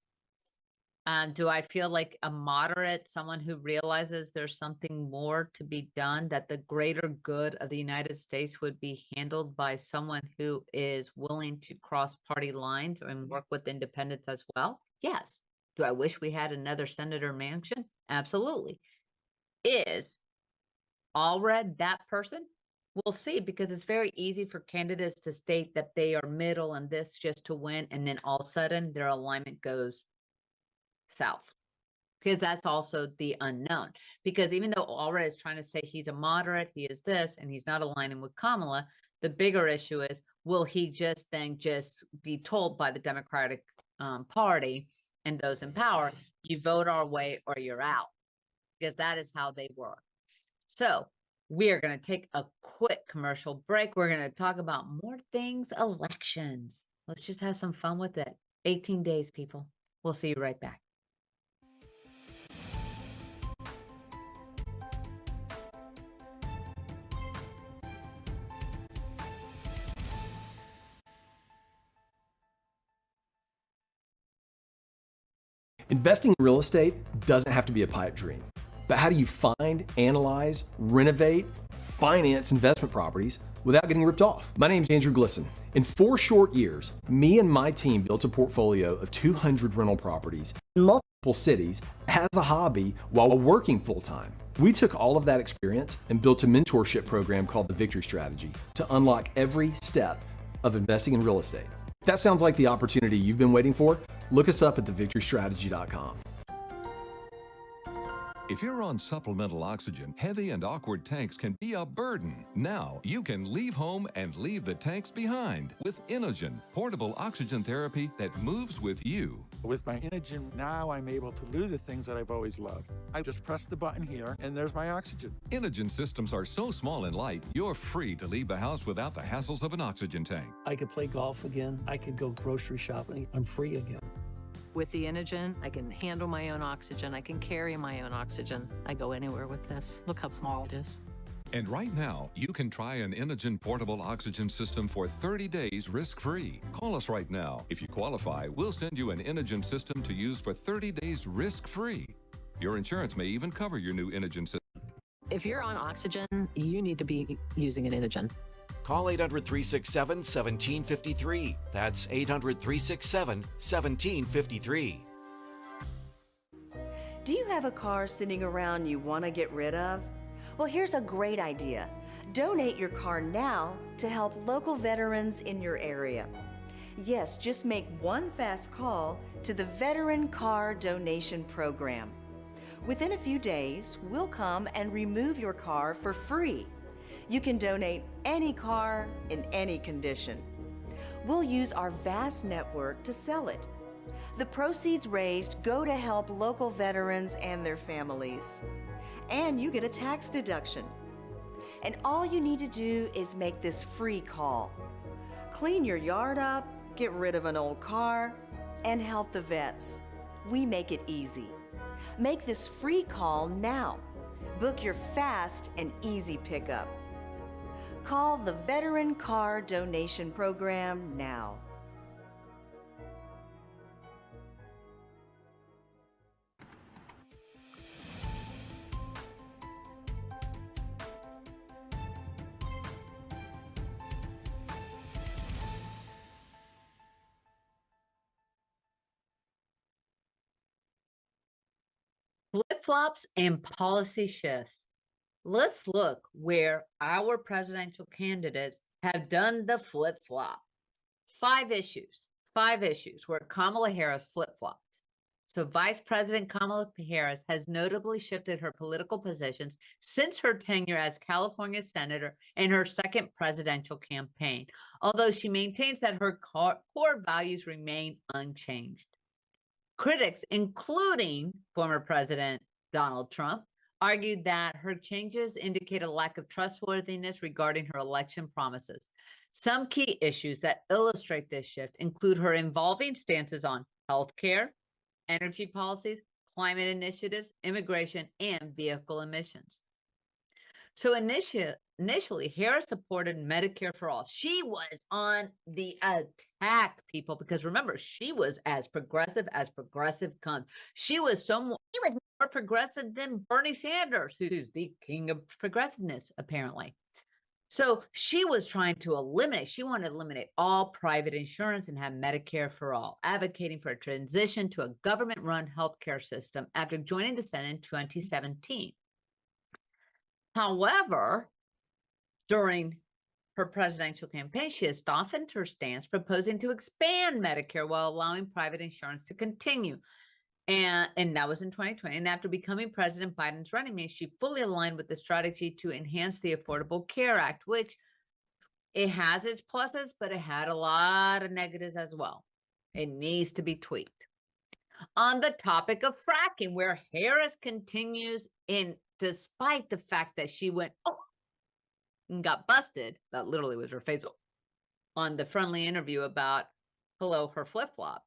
Do I feel like a moderate, someone who realizes there's something more to be done, that the greater good of the United States would be handled by someone who is willing to cross party lines and work with independents as well? Yes. Do I wish we had another Senator Manchin? Absolutely. Is Allred that person? We'll see, because it's very easy for candidates to state that they are middle and this just to win, and then all of a sudden their alignment goes south, because that's also the unknown. Because even though Allred is trying to say he's a moderate, he is this, and he's not aligning with Kamala, the bigger issue is, will he just be told by the Democratic Party and those in power, you vote our way or you're out, because that is how they work. So we are going to take a quick commercial break. We're going to talk about more things elections. Let's just have some fun with it. 18 days, people. We'll see you right back. Investing in real estate doesn't have to be a pipe dream, but how do you find, analyze, renovate, finance investment properties without getting ripped off? My name's Andrew Glisson. In 4 short years, me and my team built a portfolio of 200 rental properties in multiple cities as a hobby while working full-time. We took all of that experience and built a mentorship program called the Victory Strategy to unlock every step of investing in real estate. If that sounds like the opportunity you've been waiting for, look us up at thevictorystrategy.com. If you're on supplemental oxygen, heavy and awkward tanks can be a burden. Now you can leave home and leave the tanks behind with Inogen, portable oxygen therapy that moves with you. With my Inogen, now I'm able to do the things that I've always loved. I just press the button here, and there's my oxygen. Inogen systems are so small and light, you're free to leave the house without the hassles of an oxygen tank. I could play golf again. I could go grocery shopping. I'm free again. With the Inogen, I can handle my own oxygen. I can carry my own oxygen. I go anywhere with this. Look how small it is. And right now, you can try an Inogen portable oxygen system for 30 days risk-free. Call us right now. If you qualify, we'll send you an Inogen system to use for 30 days risk-free. Your insurance may even cover your new Inogen system. If you're on oxygen, you need to be using an Inogen. Call 800-367-1753. That's 800-367-1753. Do you have a car sitting around you want to get rid of? Well, here's a great idea. Donate your car now to help local veterans in your area. Yes, just make one fast call to the Veteran Car Donation Program. Within a few days, we'll come and remove your car for free. You can donate any car in any condition. We'll use our vast network to sell it. The proceeds raised go to help local veterans and their families. And you get a tax deduction. And all you need to do is make this free call. Clean your yard up, get rid of an old car, and help the vets. We make it easy. Make this free call now. Book your fast and easy pickup. Call the Veteran Car Donation Program now. Flip-flops and policy shifts. Let's look where our presidential candidates have done the flip-flop. 5 issues where Kamala Harris flip-flopped. So Vice President Kamala Harris has notably shifted her political positions since her tenure as California Senator and her second presidential campaign, although she maintains that her core values remain unchanged. Critics, including former President Donald Trump, argued that her changes indicate a lack of trustworthiness regarding her election promises. Some key issues that illustrate this shift include her involving stances on healthcare, energy policies, climate initiatives, immigration, and vehicle emissions. So initially, Harris supported Medicare for all. She was on the attack, people, because remember, she was as progressive comes. She was more progressive than Bernie Sanders, who's the king of progressiveness, apparently. So she was trying to she wanted to eliminate all private insurance and have Medicare for all, advocating for a transition to a government-run healthcare system after joining the Senate in 2017. However, during her presidential campaign, she has softened her stance, proposing to expand Medicare while allowing private insurance to continue. And that was in 2020. And after becoming President Biden's running mate, she fully aligned with the strategy to enhance the Affordable Care Act, which it has its pluses, but it had a lot of negatives as well. It needs to be tweaked. On the topic of fracking, where Harris continues despite the fact that she went and got busted, that literally was her Facebook, on the friendly interview about her flip-flop.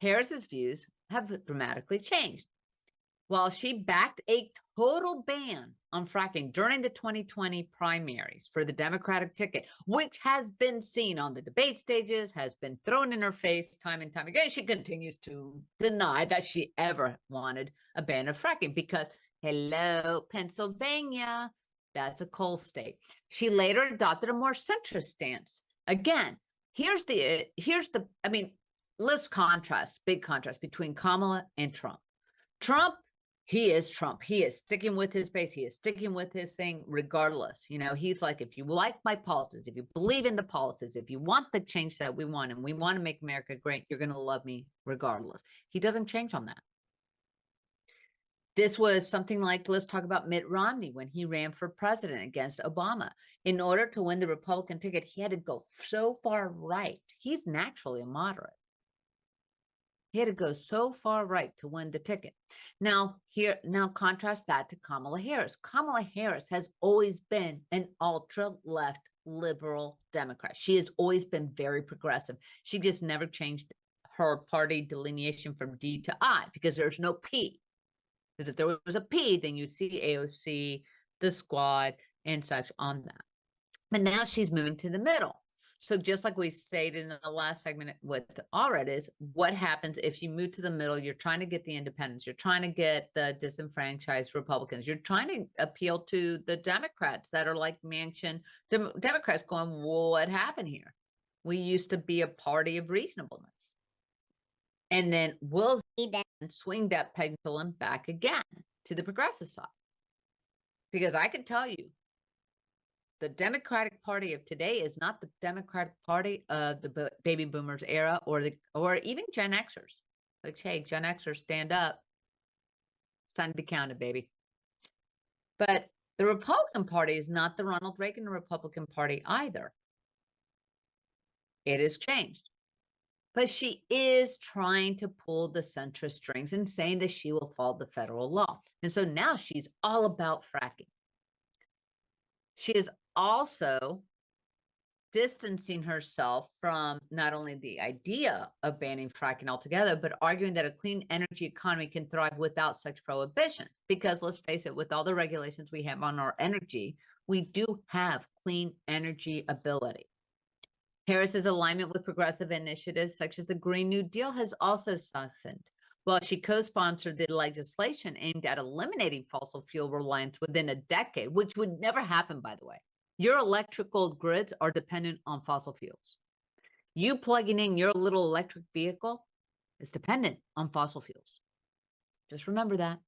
Harris's views have dramatically changed. while she backed a total ban on fracking during the 2020 primaries for the Democratic ticket, which has been seen on the debate stages, has been thrown in her face time and time again. She continues to deny that she ever wanted a ban of fracking because, hello, Pennsylvania, that's a coal state. She later adopted a more centrist stance. Again, here's the, I mean, let's contrast, big contrast between Kamala and Trump. Trump, he is Trump. He is sticking with his base. He is sticking with his thing regardless. You know, he's like, if you like my policies, if you believe in the policies, if you want the change that we want, and we want to make America great, you're going to love me regardless. He doesn't change on that. This was something like, let's talk about Mitt Romney when he ran for president against Obama. In order to win the Republican ticket, he had to go so far right. He's naturally a moderate. He had to go so far right to win the ticket. Now contrast that to Kamala Harris. Kamala Harris has always been an ultra-left liberal Democrat. She has always been very progressive. She just never changed her party delineation from D to I because there's no P. Because if there was a P, then you see AOC, the squad, and such on that. But now she's moving to the middle. So just like we stated in the last segment with Allred is, what happens if you move to the middle? You're trying to get the independents. You're trying to get the disenfranchised Republicans. You're trying to appeal to the Democrats that are like Manchin. The Democrats going, well, what happened here? We used to be a party of reasonableness. And then we'll then swing that pendulum back again to the progressive side. Because I can tell you, the Democratic Party of today is not the Democratic Party of the baby boomers era or even Gen Xers. Like, hey, Gen Xers, stand up. It's time to be counted, baby. But the Republican Party is not the Ronald Reagan Republican Party either. It has changed. But she is trying to pull the centrist strings and saying that she will follow the federal law. And so now she's all about fracking. She is also distancing herself from not only the idea of banning fracking altogether, but arguing that a clean energy economy can thrive without such prohibition. Because let's face it, with all the regulations we have on our energy, we do have clean energy ability. Harris's alignment with progressive initiatives such as the Green New Deal has also softened. While she co-sponsored the legislation aimed at eliminating fossil fuel reliance within a decade, which would never happen, by the way. Your electrical grids are dependent on fossil fuels. You plugging in your little electric vehicle is dependent on fossil fuels. Just remember that.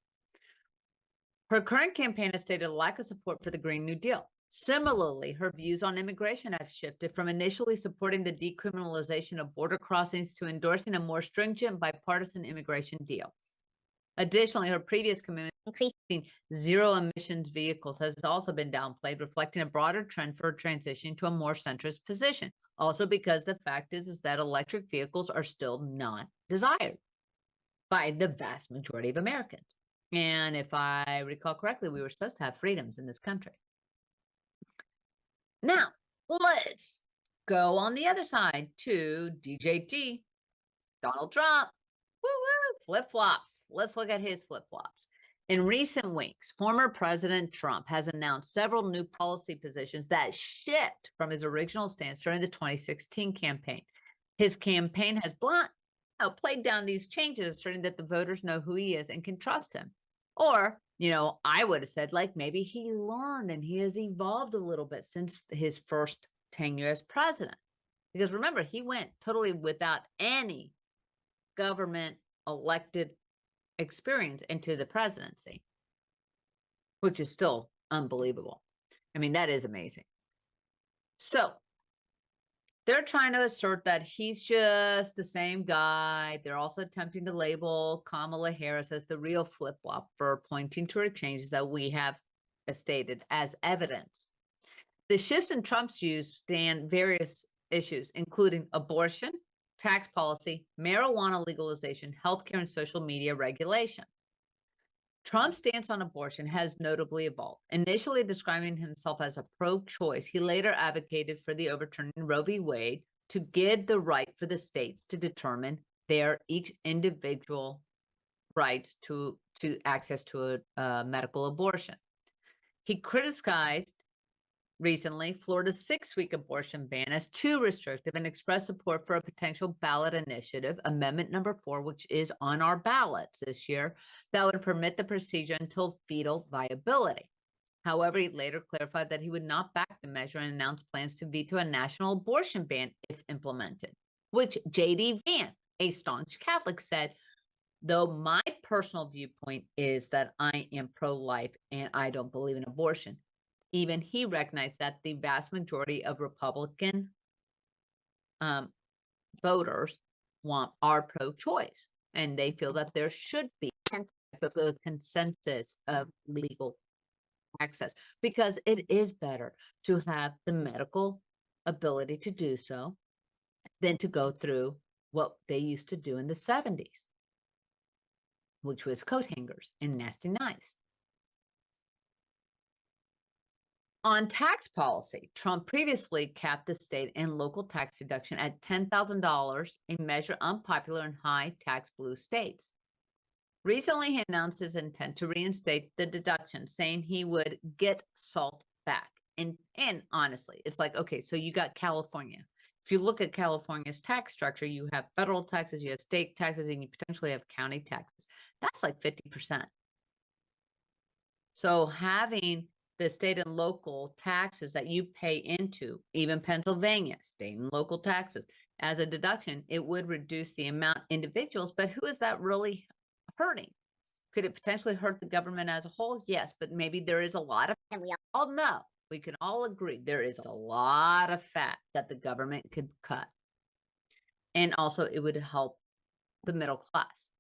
Her current campaign has stated a lack of support for the Green New Deal. Similarly, her views on immigration have shifted from initially supporting the decriminalization of border crossings to endorsing a more stringent bipartisan immigration deal. Additionally, her previous commitment to increasing zero emissions vehicles has also been downplayed, reflecting a broader trend for transition to a more centrist position. Also, because the fact is that electric vehicles are still not desired by the vast majority of Americans. And if I recall correctly, we were supposed to have freedoms in this country. Now, let's go on the other side to DJT, Donald Trump. Woo-woo, flip-flops. Let's look at his flip-flops. In recent weeks, former President Trump has announced several new policy positions that shift from his original stance during the 2016 campaign. His campaign has played down these changes, asserting that the voters know who he is and can trust him. Or, I would have said, like, maybe he learned and he has evolved a little bit since his first tenure as president. Because remember, he went totally without any government elected experience into the presidency, which is still unbelievable. I mean, that is amazing. So they're trying to assert that he's just the same guy. They're also attempting to label Kamala Harris as the real flip-flop for pointing to her changes that we have stated as evidence. The shifts in Trump's views span various issues, including abortion, tax policy, marijuana legalization, healthcare, and social media regulation. Trump's stance on abortion has notably evolved. Initially describing himself as a pro-choice, he later advocated for the overturning Roe v. Wade to give the right for the states to determine their each individual rights to access to a medical abortion. He criticized recently Florida's 6-week abortion ban as too restrictive and expressed support for a potential ballot initiative, Amendment Number 4, which is on our ballots this year, that would permit the procedure until fetal viability. However, he later clarified that he would not back the measure and announced plans to veto a national abortion ban if implemented, which J.D. Vance, a staunch Catholic, said, though my personal viewpoint is that I am pro-life and I don't believe in abortion. Even he recognized that the vast majority of Republican voters are pro-choice, and they feel that there should be some type of a consensus of legal access, because it is better to have the medical ability to do so than to go through what they used to do in the 70s, which was coat hangers and nasty knives. On tax policy, Trump previously capped the state and local tax deduction at $10,000, a measure unpopular in high tax blue states. Recently, he announced his intent to reinstate the deduction, saying he would get SALT back. And honestly, it's like, okay, so you got California. If you look at California's tax structure, you have federal taxes, you have state taxes, and you potentially have county taxes. That's like 50%. So having the state and local taxes that you pay into, even Pennsylvania, state and local taxes, as a deduction, it would reduce the amount individuals, but who is that really hurting? Could it potentially hurt the government as a whole? Yes, but maybe there is a lot of, and we all know, we can all agree, there is a lot of fat that the government could cut. And also it would help the middle class,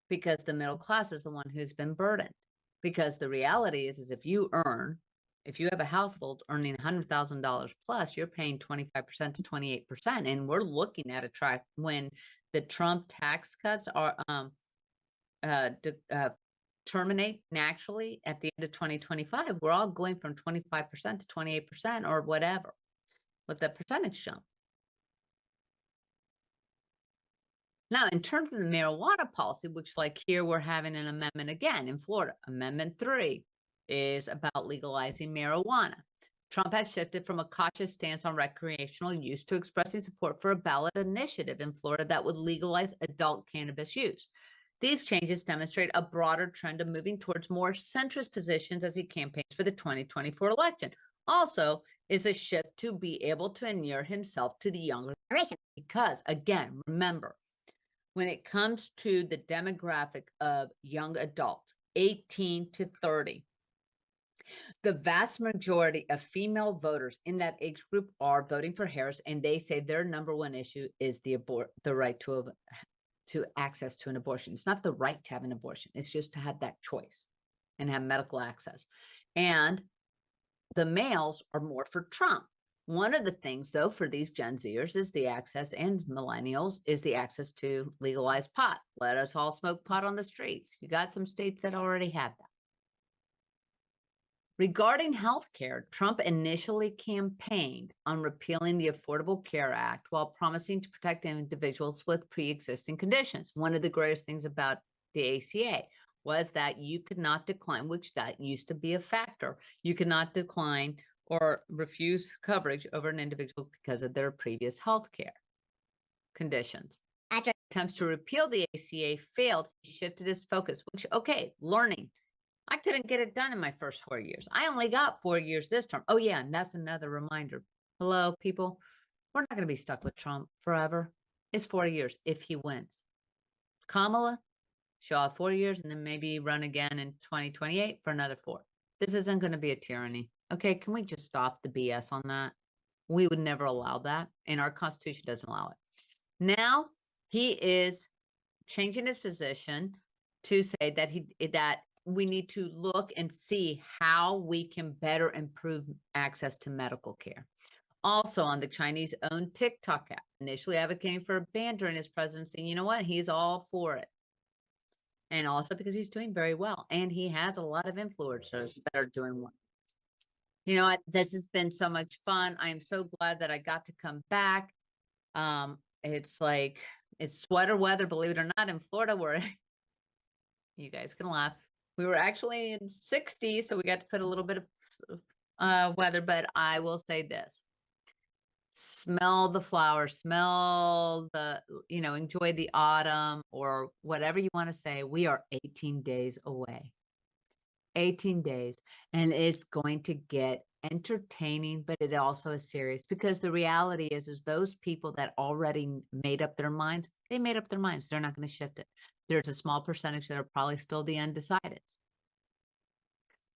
because the middle class is the one who's been burdened. Because the reality is if you have a household earning $100,000 plus, you're paying 25% to 28%. And we're looking at a track when the Trump tax cuts are terminate naturally at the end of 2025. We're all going from 25% to 28% or whatever with the percentage jump. Now, in terms of the marijuana policy, which like here we're having an amendment again in Florida, Amendment 3 is about legalizing marijuana. Trump has shifted from a cautious stance on recreational use to expressing support for a ballot initiative in Florida that would legalize adult cannabis use. These changes demonstrate a broader trend of moving towards more centrist positions as he campaigns for the 2024 election. Also, is a shift to be able to inure himself to the younger generation. Because, again, remember, when it comes to the demographic of young adults, 18 to 30, the vast majority of female voters in that age group are voting for Harris, and they say their number one issue is the right to access to an abortion. It's not the right to have an abortion. It's just to have that choice and have medical access. And the males are more for Trump. One of the things, though, for these Gen Zers is the access, and millennials, is the access to legalized pot. Let us all smoke pot on the streets. You got some states that already have that. Regarding healthcare, Trump initially campaigned on repealing the Affordable Care Act while promising to protect individuals with pre-existing conditions. One of the greatest things about the ACA was that you could not decline, which that used to be a factor. You could not decline or refuse coverage over an individual because of their previous health care conditions. After attempts to repeal the ACA failed, he shifted his focus, which, okay, learning. I couldn't get it done in my first 4 years. I only got 4 years this term. Oh, yeah, and that's another reminder. Hello, people. We're not going to be stuck with Trump forever. It's 4 years if he wins. Kamala, she'll have 4 years and then maybe run again in 2028 for another 4. This isn't going to be a tyranny. Okay, can we just stop the BS on that? We would never allow that, and our Constitution doesn't allow it. Now he is changing his position to say that we need to look and see how we can better improve access to medical care. Also, on the Chinese-owned TikTok app, initially advocating for a ban during his presidency. You know what? He's all for it. And also because he's doing very well, and he has a lot of influencers that are doing well. You know what? This has been so much fun. I am so glad that I got to come back. It's sweater weather, believe it or not, in Florida, where You guys can laugh. We were actually in 60, so we got to put a little bit of weather, but I will say this. Smell the flowers, smell the, enjoy the autumn or whatever you want to say. We are 18 days away. 18 days. And it's going to get entertaining, but it also is serious because the reality is those people that already made up their minds, they made up their minds. They're not going to shift it. There's a small percentage that are probably still the undecided.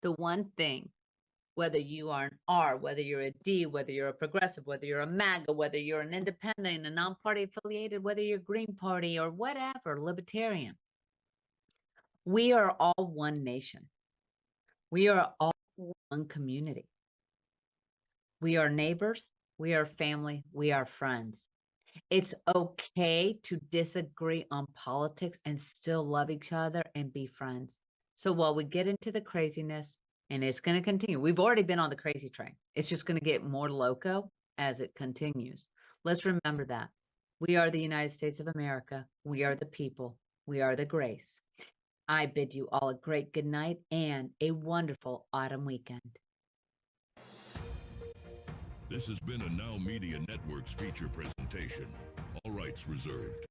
The one thing, whether you are an R, whether you're a D, whether you're a progressive, whether you're a MAGA, whether you're an independent, a non-party affiliated, whether you're Green Party or whatever, libertarian, we are all one nation. We are all one community. We are neighbors. We are family. We are friends. It's okay to disagree on politics and still love each other and be friends. So while we get into the craziness, and it's going to continue, we've already been on the crazy train. It's just going to get more loco as it continues. Let's remember that. We are the United States of America. We are the people. We are the grace. I bid you all a great good night and a wonderful autumn weekend. This has been a Now Media Networks feature presentation. All rights reserved.